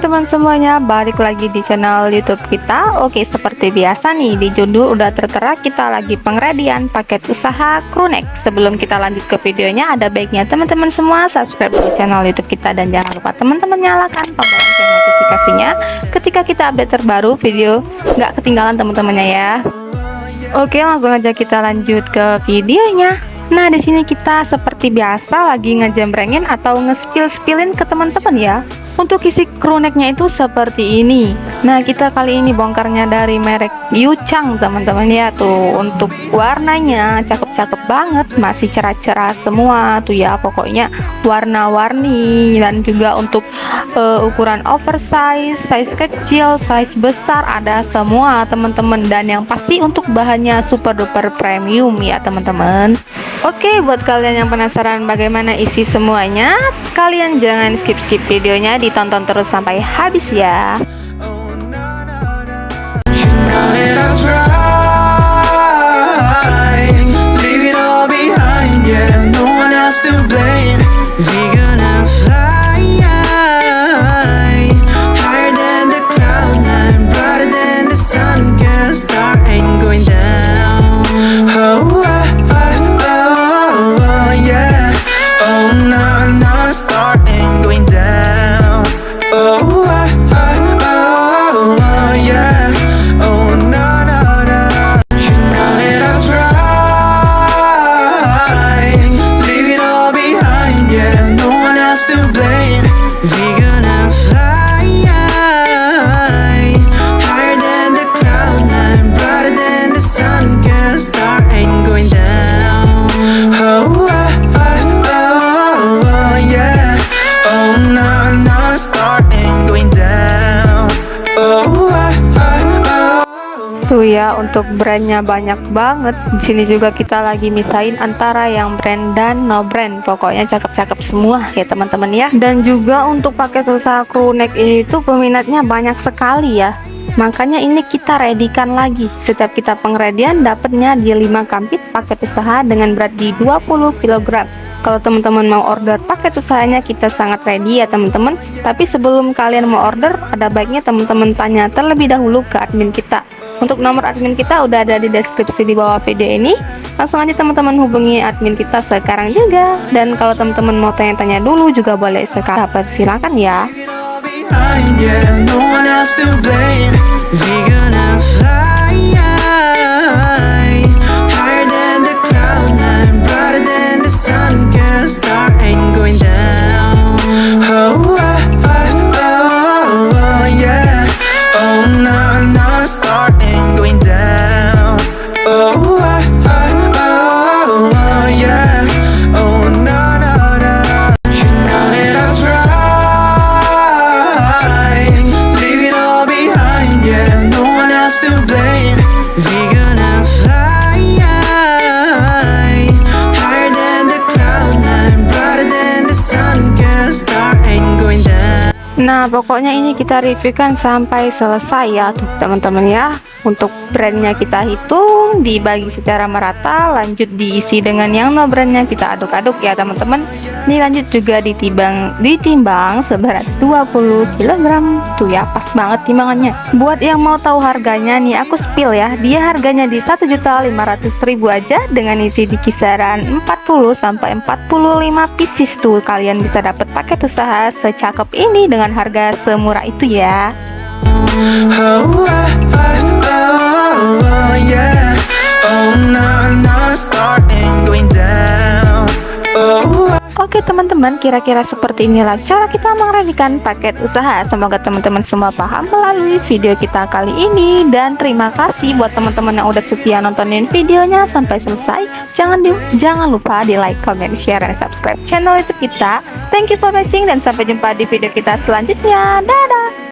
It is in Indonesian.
teman-teman semuanya, balik lagi di channel YouTube kita. Oke, seperti biasa nih, di judul udah tertera kita lagi pengredian paket usaha Crewneck. Sebelum kita lanjut ke videonya, ada baiknya teman-teman semua subscribe dulu channel YouTube kita dan jangan lupa teman-teman nyalakan tombol lonceng notifikasinya ketika kita update terbaru video, nggak ketinggalan teman-temannya ya. Oke, langsung aja kita lanjut ke videonya. Nah, di sini kita seperti biasa lagi ngejembrengin atau nge-spill-spillin ke teman-teman ya. Untuk isi Crewnecknya itu seperti ini. Nah, kita kali ini bongkarnya dari merek Yuchang teman-teman ya. Tuh, untuk warnanya cakep-cakep banget, masih cerah-cerah semua tuh ya. Pokoknya warna-warni, dan juga untuk ukuran oversize, size kecil, size besar ada semua teman-teman. Dan yang pasti untuk bahannya super duper premium ya teman-teman. Oke, buat kalian yang penasaran bagaimana isi semuanya, kalian jangan skip-skip videonya, ditonton terus sampai habis ya. Tuh ya, untuk brandnya banyak banget. Di sini juga kita lagi misain antara yang brand dan no brand. Pokoknya cakep-cakep semua ya teman-teman ya. Dan juga untuk paket usaha Crewneck ini tuh peminatnya banyak sekali ya. Makanya ini kita readykan lagi. Setiap kita pengredian dapatnya di 5 kampit paket usaha dengan berat di 20 kg. Kalau teman-teman mau order paket usahanya, kita sangat ready ya teman-teman. Tapi sebelum kalian mau order, ada baiknya teman-teman tanya terlebih dahulu ke admin kita. Untuk nomor admin kita udah ada di deskripsi di bawah video ini. Langsung aja teman-teman hubungi admin kita sekarang juga. Dan kalau teman-teman mau tanya-tanya dulu juga boleh sekarang, persilakan ya. Nah, pokoknya ini kita reviewkan sampai selesai ya tuh teman-teman ya. Untuk brandnya kita hitung, dibagi secara merata, lanjut diisi dengan yang no brandnya kita aduk-aduk ya teman-teman. Ini lanjut juga ditimbang seberat 20 kg. Tuh ya, pas banget timbangannya. Buat yang mau tahu harganya nih, aku spill ya. Dia harganya di 1.500.000 aja dengan isi di kisaran 40 sampai 45 pieces tuh. Kalian bisa dapat paket usaha secakep ini dengan harga semurah itu ya. Oke teman-teman, kira-kira seperti inilah cara kita mengredikan paket usaha. Semoga teman-teman semua paham melalui video kita kali ini. Dan terima kasih buat teman-teman yang udah setia nontonin videonya sampai selesai. Jangan lupa di like, comment, share, dan subscribe channel YouTube kita. Thank you for watching dan sampai jumpa di video kita selanjutnya. Dadah.